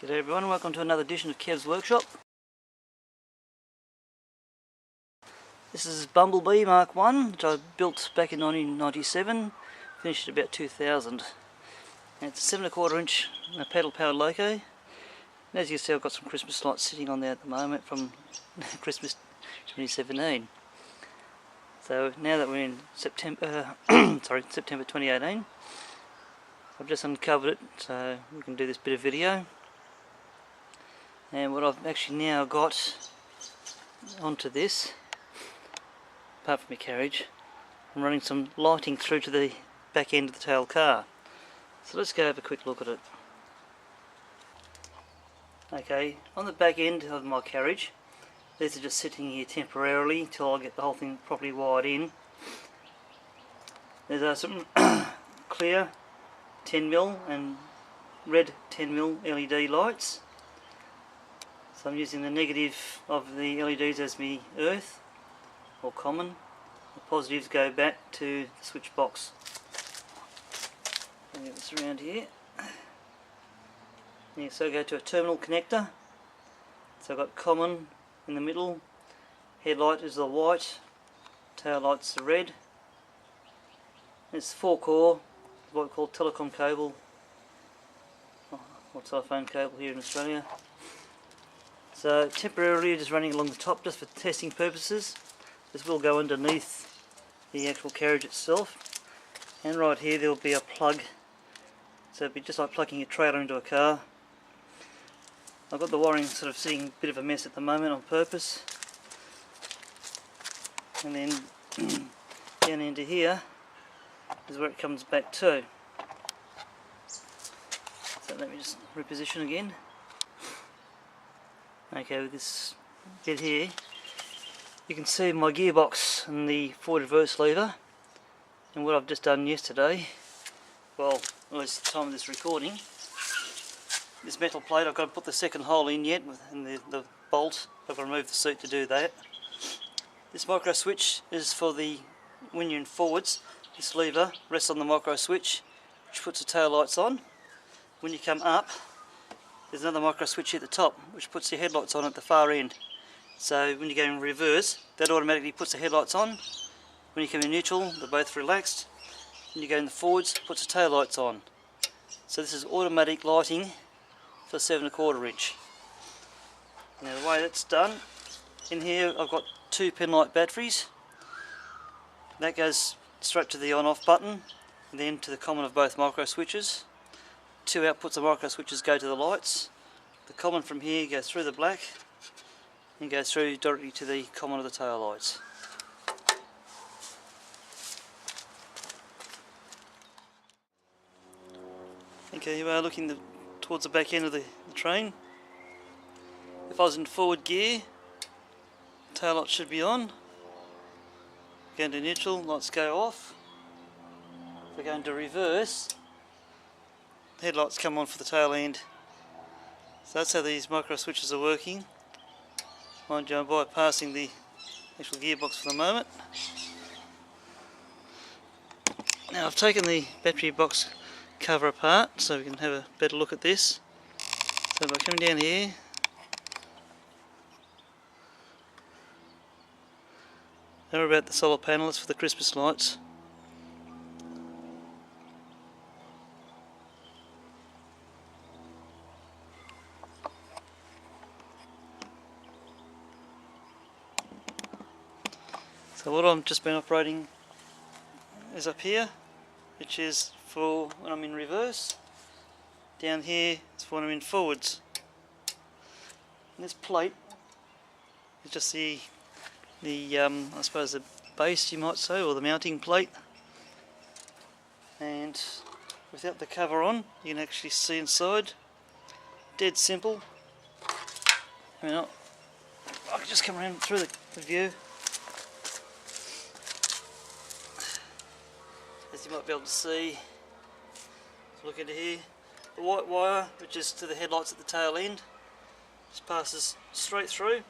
G'day everyone, welcome to another edition of Kev's Workshop. This is Bumblebee Mark 1, which I built back in 1997, finished at about 2000. And it's a 7¼ inch pedal powered loco. And as you can see, I've got some Christmas lights sitting on there at the moment from Christmas 2017. So now that we're in September, September 2018, I've just uncovered it so we can do this bit of video. And what I've actually now got onto this, apart from my carriage, I'm running some lighting through to the back end of the tail car. So let's go have a quick look at it. Okay, on the back end of my carriage, these are just sitting here temporarily till I get the whole thing properly wired in. There's some clear 10mm and red 10mm LED lights. So I'm using the negative of the LEDs as my earth, or common. The positives go back to the switch box. Get this around here. Yeah, so I go to a terminal connector. So I've got common in the middle, headlight is the white, tail light's the red. It's 4-core, what we call telecom cable, or telephone cable here in Australia. So temporarily just running along the top just for testing purposes. This will go underneath the actual carriage itself. And right here there will be a plug. So it'll be just like plugging a trailer into a car. I've got the wiring sort of sitting a bit of a mess at the moment on purpose. And then down into here is where it comes back to. So let me just reposition again. Okay, with this bit here, you can see my gearbox and the forward reverse lever. And what I've just done yesterday, well, at least at the time of this recording, this metal plate, I've got to put the second hole in yet, and the bolt, I've got to remove the seat to do that. This micro switch is for the, when you're in forwards, this lever rests on the micro switch, which puts the tail lights on. When you come up, there's another micro switch here at the top, which puts your headlights on at the far end. So when you go in reverse, that automatically puts the headlights on. When you come in neutral, they're both relaxed. When you go in the forwards, puts the tail lights on. So this is automatic lighting for 7¼ inch. Now the way that's done, in here I've got 2 Penlight batteries. That goes straight to the on-off button, and then to the common of both micro switches. 2 outputs of micro switches go to the lights. The common from here goes through the black and goes through directly to the common of the tail lights. Okay, here we are looking towards the back end of the train. If I was in forward gear, tail lights should be on. Go into neutral, lights go off. If we go into reverse, headlights come on for the tail end. So that's how these micro switches are working. Mind you, I'm bypassing the actual gearbox for the moment. Now I've taken the battery box cover apart so we can have a better look at this. So by coming down here, they're about the solar panel, it's for the Christmas lights. So what I've just been operating is up here, which is for when I'm in reverse. Down here is for when I'm in forwards. And this plate is just the I suppose the base, you might say, or the mounting plate. And without the cover on, you can actually see inside. Dead simple. I mean, I can just come around through the view. As you might be able to see, look into here, the white wire, which is to the headlights at the tail end, just passes straight through,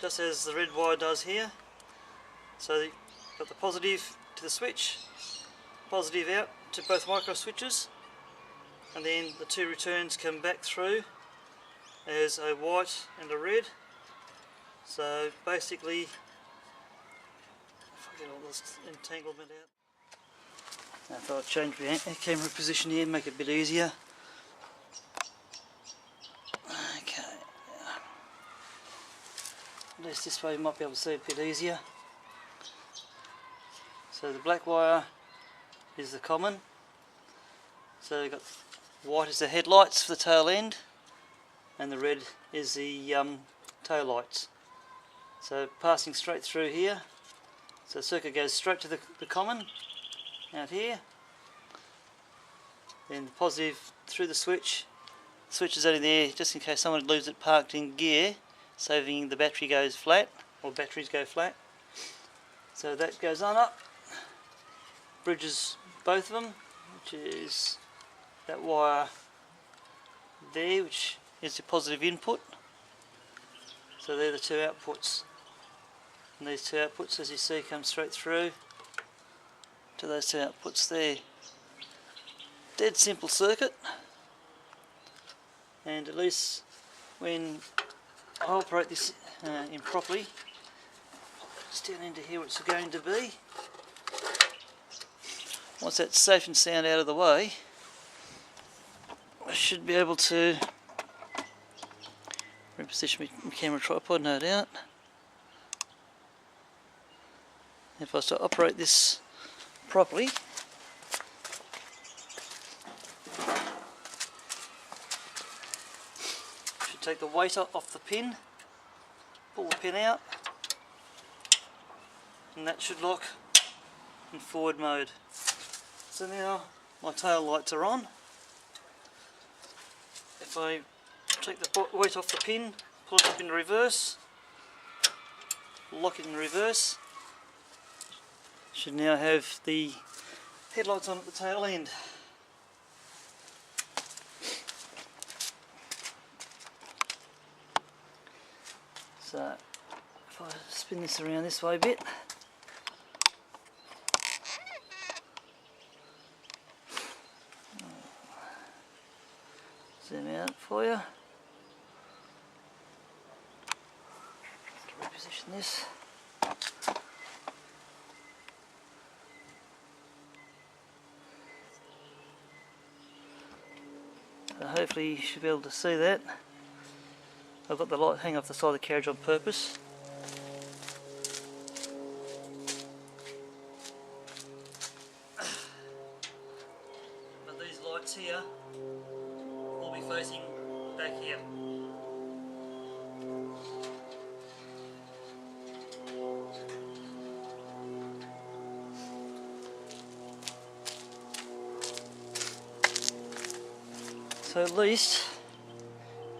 just as the red wire does here. So you've got the positive to the switch, positive out to both micro switches, and then the 2 returns come back through as a white and a red. So basically, if I get all this entanglement out, I thought I'd change my camera position here, make it a bit easier. Okay, at least this way you might be able to see it a bit easier. So the black wire is the common. So you've got white is the headlights for the tail end, and the red is the tail lights. So passing straight through here, so the circuit goes straight to the common out here, then the positive through the switch. The switch is only there just in case someone leaves it parked in gear, saving the battery goes flat, or batteries go flat. So that goes on up, bridges both of them, which is that wire there, which is the positive input. So they're the two outputs, and these two outputs, as you see, come straight through to those two outputs there. Dead simple circuit, and at least when I operate this improperly, just down into here where it's going to be. Once that safe and sound out of the way, I should be able to reposition my camera tripod, no doubt. If I was to operate this properly, should take the weight off the pin, pull the pin out, and that should lock in forward mode. So now my tail lights are on. If I take the weight off the pin, pull it up in reverse, lock it in reverse, should now have the headlights on at the tail end. So if I spin this around this way a bit, zoom out for you. Reposition this. So hopefully you should be able to see that. I've got the light hanging off the side of the carriage on purpose. But these lights here will be facing back here. So at least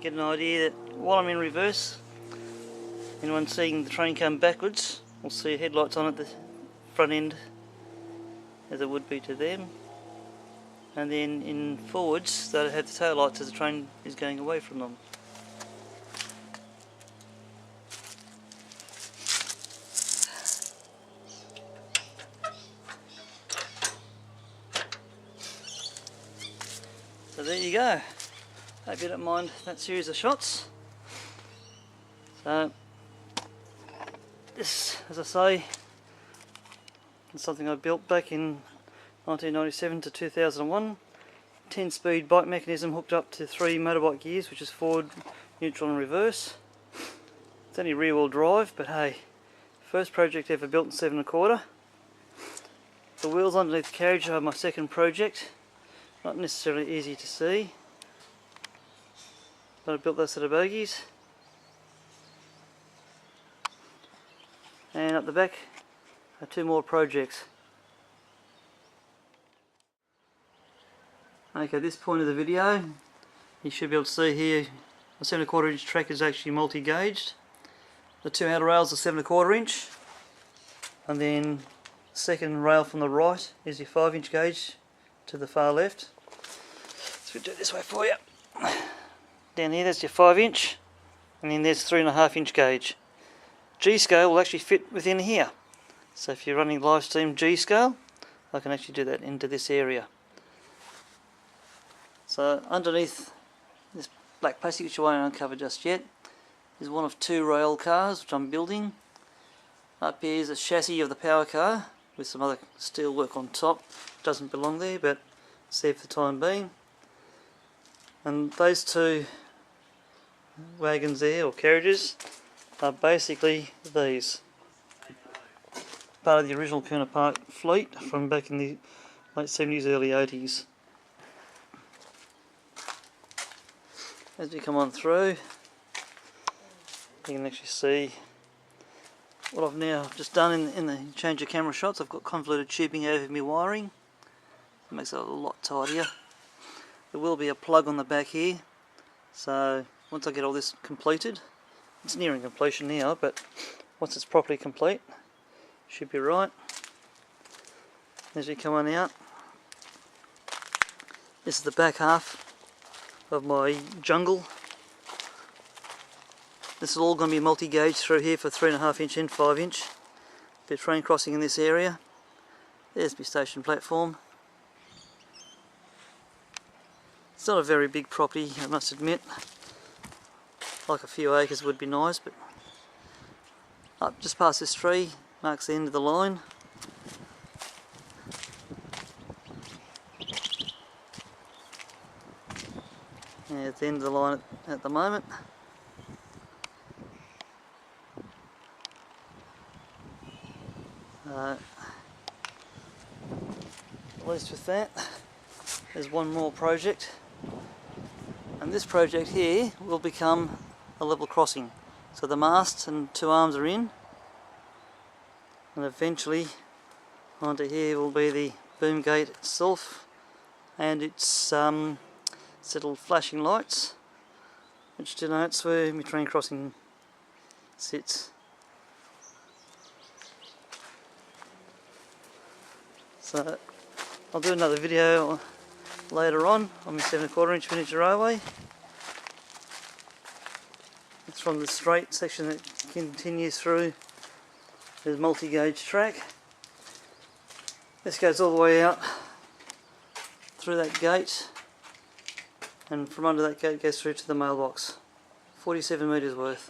get an idea that while I'm in reverse, anyone seeing the train come backwards will see headlights on at the front end as it would be to them, and then in forwards they'll have the tail lights as the train is going away from them. So there you go. Hope you don't mind that series of shots. So this, as I say, is something I built back in 1997 to 2001. 10-speed bike mechanism hooked up to 3 motorbike gears, which is forward, neutral and reverse. It's only rear wheel drive, but hey, first project ever built in 7 1/4. The wheels underneath the carriage are my second project. Not necessarily easy to see, but I built those set of bogies. And up the back are 2 more projects. Okay, at this point of the video, you should be able to see here a 7 1/4 inch track is actually multi-gauged. The 2 outer rails are 7 1/4 inch, and then the second rail from the right is your 5 inch gauge to the far left. So we'll do it this way for you. Down here there's your 5 inch, and then there's 3.5 inch gauge. G-scale will actually fit within here. So if you're running live stream G-scale, I can actually do that into this area. So underneath this black plastic which I won't uncover just yet is one of 2 rail cars which I'm building. Up here is a chassis of the power car with some other steel work on top. Doesn't belong there, but it's there for the time being. And those 2 wagons there, or carriages, are basically these. Part of the original Kernah Park fleet from back in the late 70s, early 80s. As we come on through, you can actually see what I've now just done in the change of camera shots. I've got convoluted tubing over my wiring. It makes it a lot tidier. There will be a plug on the back here, so once I get all this completed, it's nearing completion now, but once it's properly complete, should be right. As you come on out, this is the back half of my jungle. This is all going to be multi-gauge through here for 3.5 inch and 5 inch. Bit of train crossing in this area. There's my station platform. It's not a very big property, I must admit. Like a few acres would be nice, but up just past this tree marks the end of the line. Yeah, it's the end of the line at the moment. At least with that, there's one more project, and this project here will become a level crossing. So the mast and 2 arms are in, and eventually onto here will be the boom gate itself and its settled flashing lights, which denotes where my train crossing sits. So I'll do another video later on my 7¼ inch miniature railway. It's from the straight section that continues through this multi-gauge track. This goes all the way out through that gate, and from under that gate goes through to the mailbox. 47 metres worth.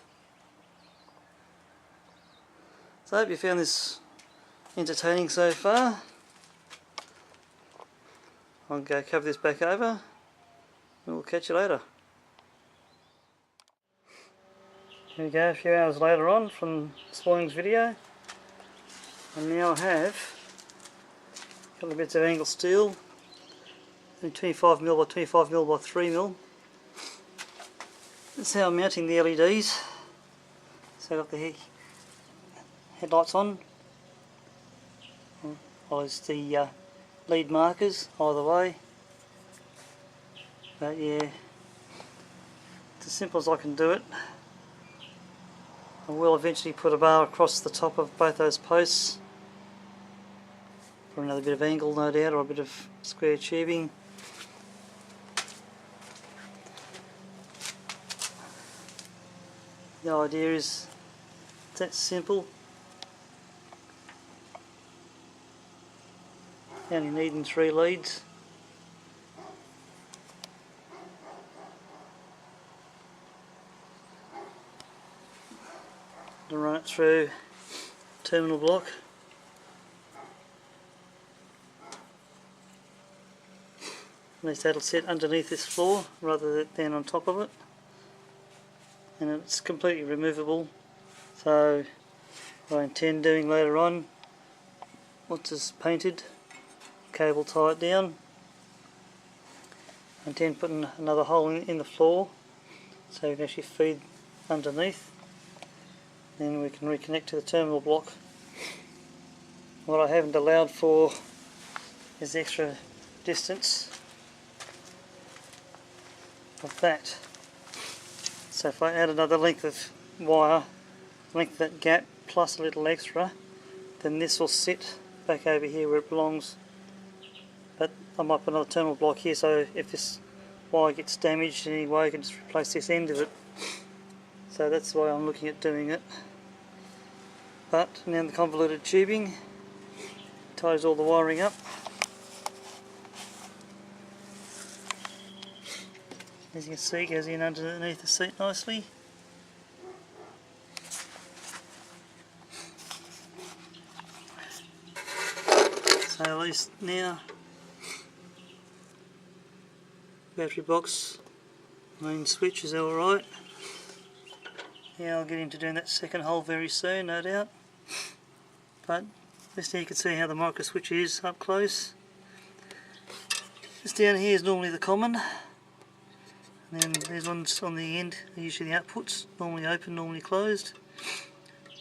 So I hope you found this entertaining so far. I'll go cover this back over and we'll catch you later. Here we go, a few hours later on from this morning's video. I now have a couple of bits of angle steel, 25mm by 25mm by 3mm. This is how I'm mounting the LEDs. So I've got the headlights on. There's the lead markers either way. But yeah, it's as simple as I can do it. I will eventually put a bar across the top of both those posts for another bit of angle, no doubt, or a bit of square tubing. The idea is it's that simple. Only needing 3 leads. To run it through terminal block. At least that'll sit underneath this floor rather than on top of it. And it's completely removable. So what I intend doing later on, once it's painted, cable tie it down. I intend putting another hole in the floor so we can actually feed underneath. Then we can reconnect to the terminal block. What I haven't allowed for is the extra distance of that. So if I add another length of wire, length of that gap plus a little extra, then this will sit back over here where it belongs. But I might put another terminal block here, so if this wire gets damaged in any way, I can just replace this end of it. So that's why I'm looking at doing it. But now the convoluted tubing ties all the wiring up. As you can see, it goes in underneath the seat nicely. So at least now, battery box, main switch is alright. Now I'll get into doing that second hole very soon, no doubt. But just now you can see how the micro switch is up close. Just down here is normally the common. And then there's ones on the end, are usually the outputs, normally open, normally closed.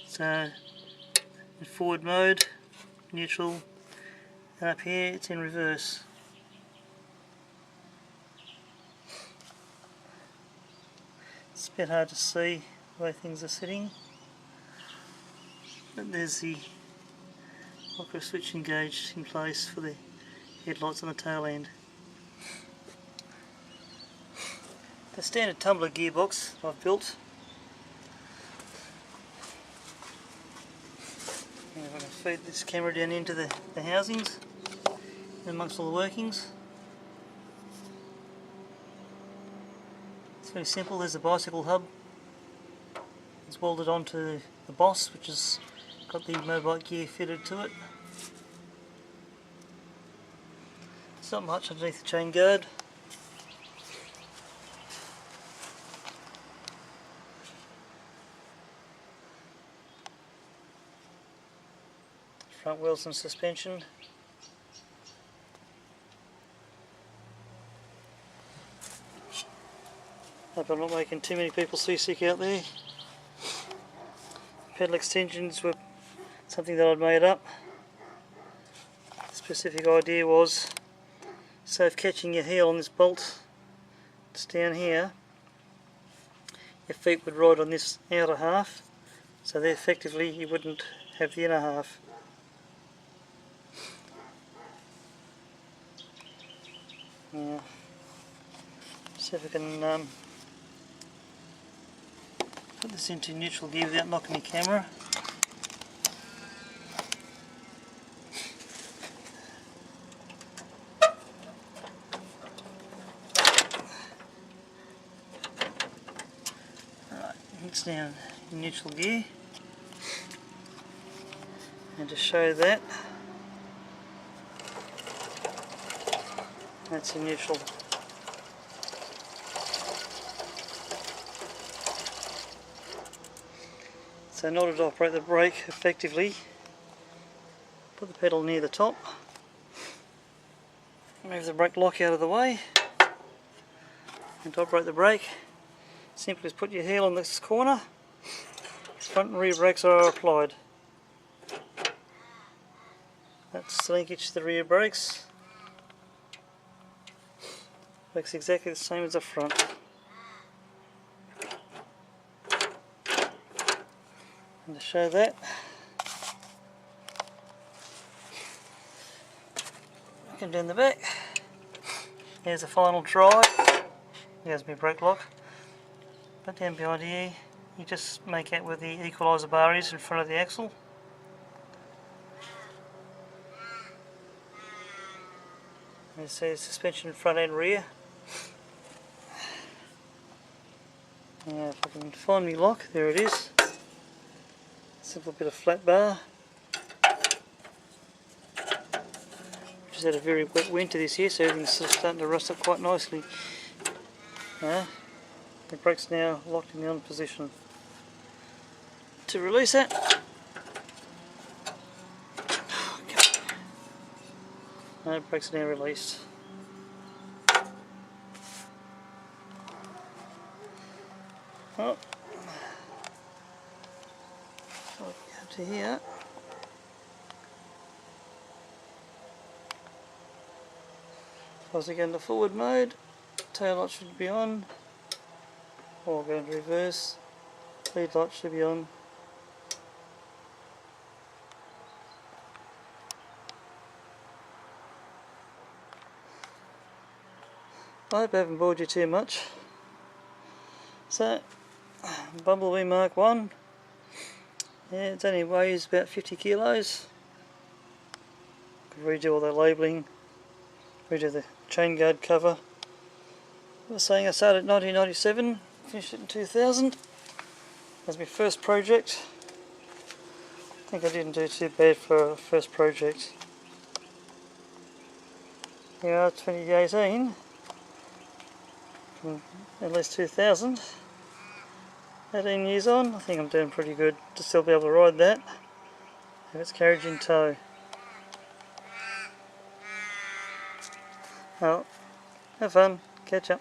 So in forward mode, neutral, and up here it's in reverse. It's a bit hard to see the way things are sitting, but there's the micro switch engaged in place for the headlights on the tail end. The standard tumbler gearbox I've built. And I'm going to feed this camera down into the housings amongst all the workings. It's very simple. There's a bicycle hub. It's welded onto the Boss, which has got the motorbike gear fitted to it. It's not much underneath the chain guard. Front wheels and suspension. Hope I'm not making too many people seasick out there. Pedal extensions were something that I'd made up. The specific idea was, so if catching your heel on this bolt, it's down here, your feet would ride on this outer half, so that effectively you wouldn't have the inner half. Yeah. See if I can put this into neutral gear without knocking the camera. Right, it's now in neutral gear. And to show that, that's in neutral. So in order to operate the brake effectively, put the pedal near the top, move the brake lock out of the way, and to operate the brake, simply just put your heel on this corner, front and rear brakes are applied. That's the linkage to the rear brakes. Works exactly the same as the front. And to show that, come down the back. Here's the final drive. There's my brake lock. But down behind here, you just make out where the equaliser bar is in front of the axle. And it says suspension front and rear. Now if I can find my lock, there it is. Simple bit of flat bar. Just had a very wet winter this year, so everything's starting to rust up quite nicely. The brake's now locked in the on position. To release it, the brake's now released. Oh. Up to here. As I go into forward mode, tail light should be on, or go into reverse, lead light should be on. I hope I haven't bored you too much. So, Bumblebee Mark 1, yeah, it only weighs about 50 kilos. Could redo all the labelling, redo the chain guard cover, I was saying I started in 1997, finished it in 2000. That's my first project. I think I didn't do too bad for a first project. Here we are, 2018, from at least 2000. 18 years on, I think I'm doing pretty good to still be able to ride that. Have its carriage in tow. Well, have fun, catch up.